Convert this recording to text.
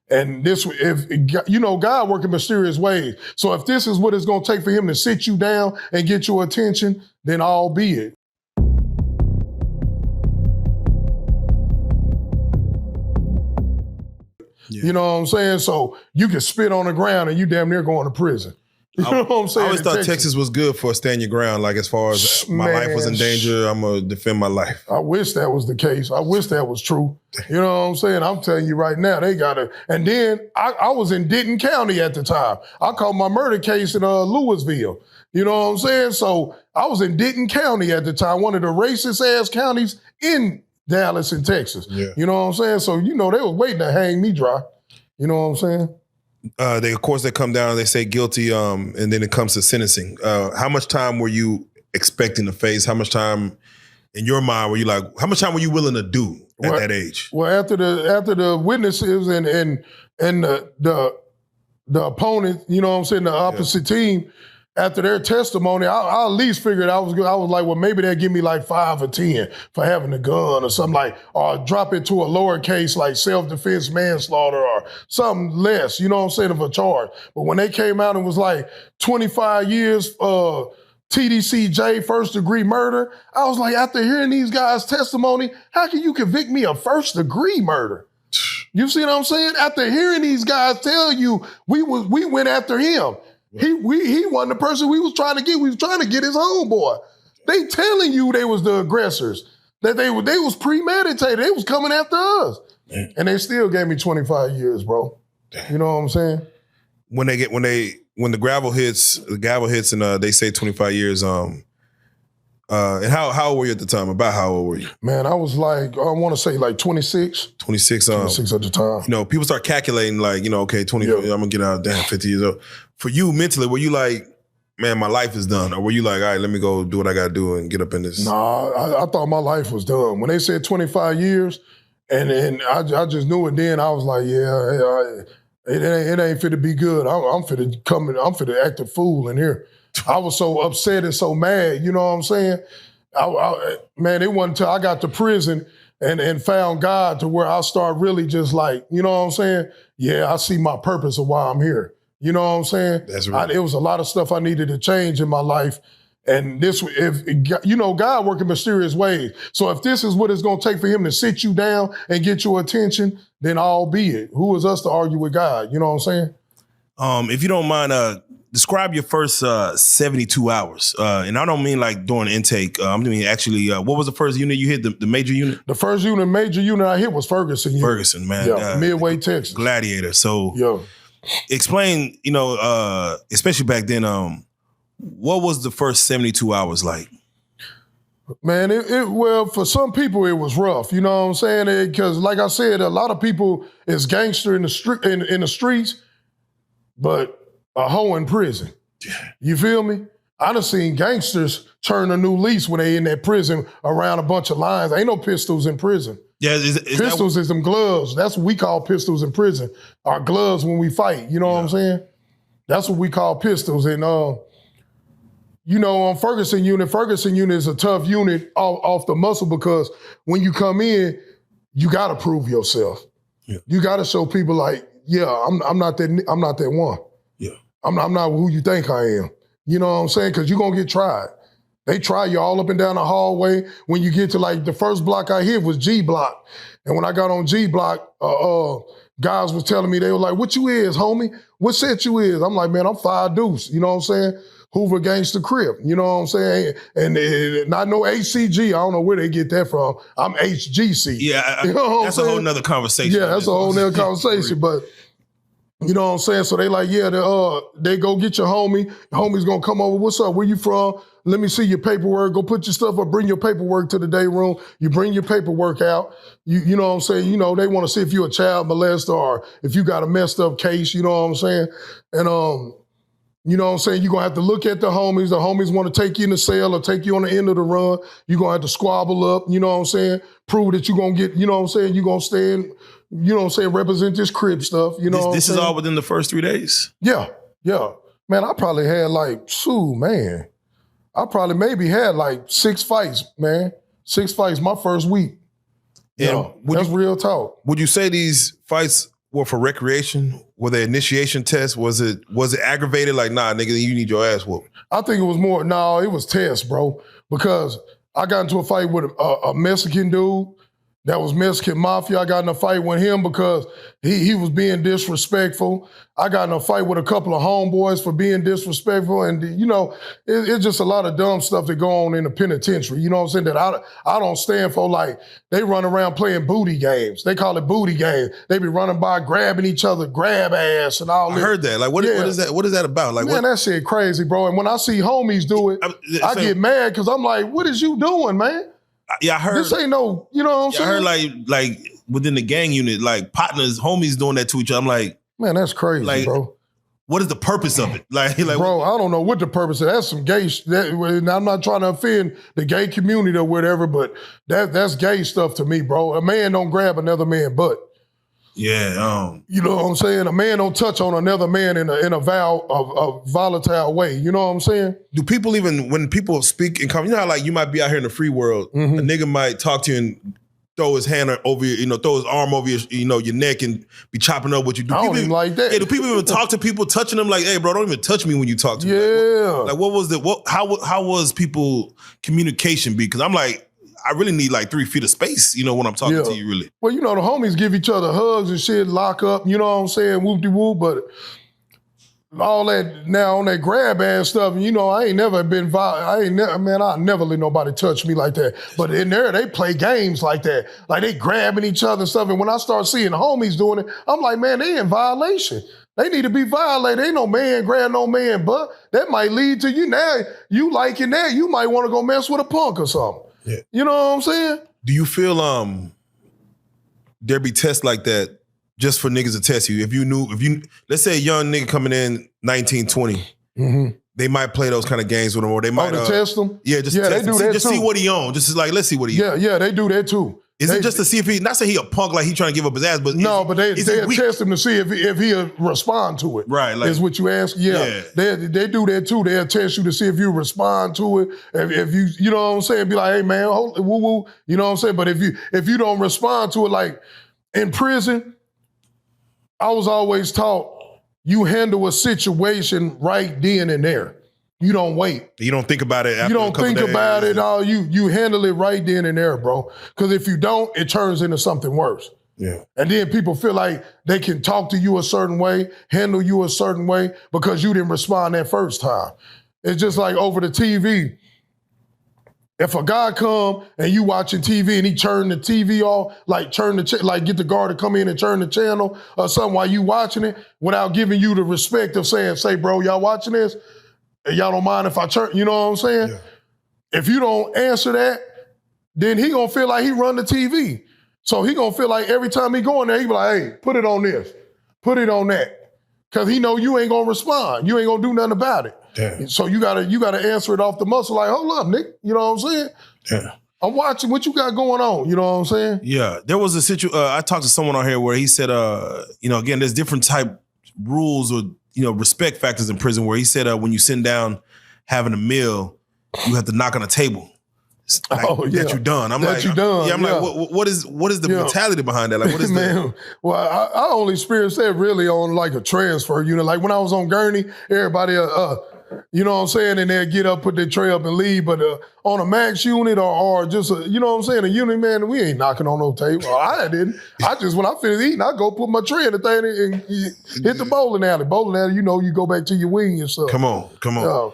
And this, God working mysterious ways. So if this is what it's going to take for him to sit you down and get your attention, then all be it. Yeah. You know what I'm saying? So you can spit on the ground and you damn near going to prison. You know what I'm saying? I always thought Texas was good for stand your ground. Like as far as my life was in danger, I'm going to defend my life. I wish that was the case. I wish that was true. You know what I'm saying? I'm telling you right now, they got it. And then I was in Denton County at the time. I caught my murder case in Louisville. You know what I'm saying? So I was in Denton County at the time, one of the racist ass counties in Dallas in Texas. Yeah. You know what I'm saying? So, they was waiting to hang me dry. You know what I'm saying? They come down and they say guilty, and then it comes to sentencing. How much time were you expecting to face? How much time in your mind were you like, how much time were you willing to do at that age? Well, after the witnesses and the opponent, you know what I'm saying, the opposite team, after their testimony, I at least figured I was like, well, maybe they'll give me like 5 or 10 for having a gun or something or drop it to a lower case like self-defense manslaughter or something less, you know what I'm saying, of a charge. But when they came out and was like 25 years TDCJ, first degree murder, I was like, after hearing these guys' testimony, how can you convict me of first degree murder? You see what I'm saying? After hearing these guys tell you, we went after him. He wasn't the person we was trying to get. We was trying to get his homeboy. They telling you they was the aggressors. That they was premeditated. They was coming after us. Man. And they still gave me 25 years, bro. You know what I'm saying? When the gavel hits and they say 25 years, and how old were you at the time? About how old were you? Man, I was like, I want to say like 26. 26. 26 at the time. People start calculating like, okay, 20, I'm going to get out, damn, 50 years old. For you mentally, were you like, man, my life is done? Or were you like, all right, let me go do what I got to do and get up in this? Nah, I thought my life was done. When they said 25 years, and I just knew it then, I was like, it ain't fit to be good. I'm fit to act a fool in here. I was so upset and so mad, you know what I'm saying? Man, it wasn't until I got to prison and found God to where I start really just like, you know what I'm saying? Yeah, I see my purpose of why I'm here. You know what I'm saying? That's right. It was a lot of stuff I needed to change in my life. And God working mysterious ways. So if this is what it's going to take for him to sit you down and get your attention, then all be it. Who is us to argue with God? You know what I'm saying? If you don't mind, describe your first 72 hours. And I don't mean like during intake. I mean actually, what was the first unit you hit, the major unit? The first major unit I hit was Ferguson unit. Ferguson, man. Yeah, Midway, Texas. Gladiator. So yeah. Explain, especially back then, what was the first 72 hours like? Man, well, for some people it was rough, you know what I'm saying? Because like I said, a lot of people is gangster in the streets, but a hoe in prison. You feel me? I done seen gangsters turn a new lease when they in that prison around a bunch of lines. Ain't no pistols in prison. Yeah, pistols is them gloves. That's what we call pistols in prison. Our gloves when we fight. You know what I'm saying? That's what we call pistols. And on Ferguson unit is a tough unit off the muscle because when you come in, you got to prove yourself. Yeah. You got to show people like, I'm not that one. Yeah, I'm not who you think I am. You know what I'm saying? Because you're gonna get tried. They try you all up and down the hallway. When you get to like the first block I hit was G block. And when I got on G block, guys was telling me, they were like, what you is, homie? What set you is? I'm like, man, I'm 5 Deuce. You know what I'm saying? Hoover Gangster Crip. You know what I'm saying? And not no HCG. I don't know where they get that from. I'm HGC. Yeah, you know that's a whole nother conversation. Yeah, that's a whole nother conversation. But you know what I'm saying? So they like, they go get your homie. The homie's gonna come over. What's up? Where you from? Let me see your paperwork. Go put your stuff up. Bring your paperwork to the day room. You bring your paperwork out. You know what I'm saying? They want to see if you're a child molester or if you got a messed up case. You know what I'm saying? And you know what I'm saying? You're gonna have to look at the homies. The homies want to take you in the cell or take you on the end of the run. You're gonna have to squabble up. You know what I'm saying? Prove that you're gonna get. You know what I'm saying? You're gonna stand. You know what I'm saying? Represent this crib stuff. You know this is all within the first 3 days? Yeah. Man, I probably had I probably maybe had like 6 fights, man. 6 fights my first week. Yeah, that's real talk. Would you say these fights for recreation? Were there initiation tests? Was it aggravated? Like, nah, nigga, you need your ass whooped. I think it was more, no, it was tests, bro. Because I got into a fight with a Mexican dude that was Mexican Mafia. I got in a fight with him because he was being disrespectful. I got in a fight with a couple of homeboys for being disrespectful. And, it's just a lot of dumb stuff that go on in the penitentiary. You know what I'm saying? That I don't stand for. Like, they run around playing booty games. They call it booty games. They be running by grabbing each other, grab ass and all that. I heard that. Like, what is that? What is that about? Like, man, that shit crazy, bro. And when I see homies do it, I get mad because I'm like, what is you doing, man? Yeah, I heard. This ain't no, you know what I'm saying? I heard like within the gang unit, like partners, homies doing that to each other. I'm like, man, that's crazy, bro. What is the purpose of it? Like, bro, I don't know what the purpose is. That's some gay I'm not trying to offend the gay community or whatever, but that's gay stuff to me, bro. A man don't grab another man butt. Yeah. You know what I'm saying? A man don't touch on another man in a volatile way. You know what I'm saying? Do people even, when people speak and come, you know how like you might be out here in the free world, a nigga might talk to you and throw his hand over your, throw his arm over your neck and be chopping up what you do. I don't even like that. Hey, do people even talk to people, touching them like, hey, bro, don't even touch me when you talk to me? Yeah. Like what was how was people communication be? Because I'm like, I really need like 3 feet of space, when I'm talking to you, really. Well, the homies give each other hugs and shit, lock up, you know what I'm saying, whoop-de-whoop, but all that now on that grab ass stuff, I ain't never been violent. I never let nobody touch me like that. But in there, they play games like that. Like they grabbing each other and stuff. And when I start seeing homies doing it, I'm like, man, they in violation. They need to be violated. Ain't no man grab no man, but that might lead to you now, you liking that, you might want to go mess with a punk or something. Yeah. You know what I'm saying? Do you feel there be tests like that just for niggas to test you? If you let's say a young nigga coming in 19, 20, they might play those kind of games with him, or they might to test them. Yeah, just test they do that just too. See what he on. Just like let's see what he. Yeah, they do that too. Is it just to see if he, not say he a punk like he trying to give up his ass, but no, but they test him to see if he'll respond to it. Right, like, is what you ask. Yeah. They do that too. They'll test you to see if you respond to it. If you know what I'm saying, be like, hey man, woo woo, you know what I'm saying. But if you don't respond to it, like in prison, I was always taught you handle a situation right then and there. You don't wait. You don't think about it after you don't a couple think days. about it. You handle it right then and there, bro. Because if you don't, it turns into something worse. Yeah. And then people feel like they can talk to you a certain way, handle you a certain way because you didn't respond that first time. It's just like over the TV. If a guy come and you watching TV and he turn the TV off, like get the guard to come in and turn the channel or something while you watching it without giving you the respect of say, bro, y'all watching this? Y'all don't mind if I turn, you know what I'm saying? Yeah. If you don't answer that, then he gonna feel like he run the TV. So he gonna feel like every time he go in there, he be like, hey, put it on this, put it on that. Cause he know you ain't gonna respond. You ain't gonna do nothing about it. Damn. So you gotta answer it off the muscle like, hold up, Nick. You know what I'm saying? Yeah. I'm watching what you got going on. You know what I'm saying? Yeah. There was a situation, I talked to someone on here where he said, again, there's different type rules or respect factors in prison where he said when you sit down having a meal, you have to knock on a table. Like, that you done. I'm like, what is the mentality behind that? Like, what is that? Well, I only experienced that really on like a transfer unit. Like when I was on Gurney, everybody, you know what I'm saying, and they'll get up, put their tray up and leave. But on a max unit or just you know what I'm saying, a unit, man, we ain't knocking on no table. I didn't. I just, when I finish eating, I go put my tray in the thing and hit the bowling alley. Bowling alley, you go back to your wing and stuff. Come on.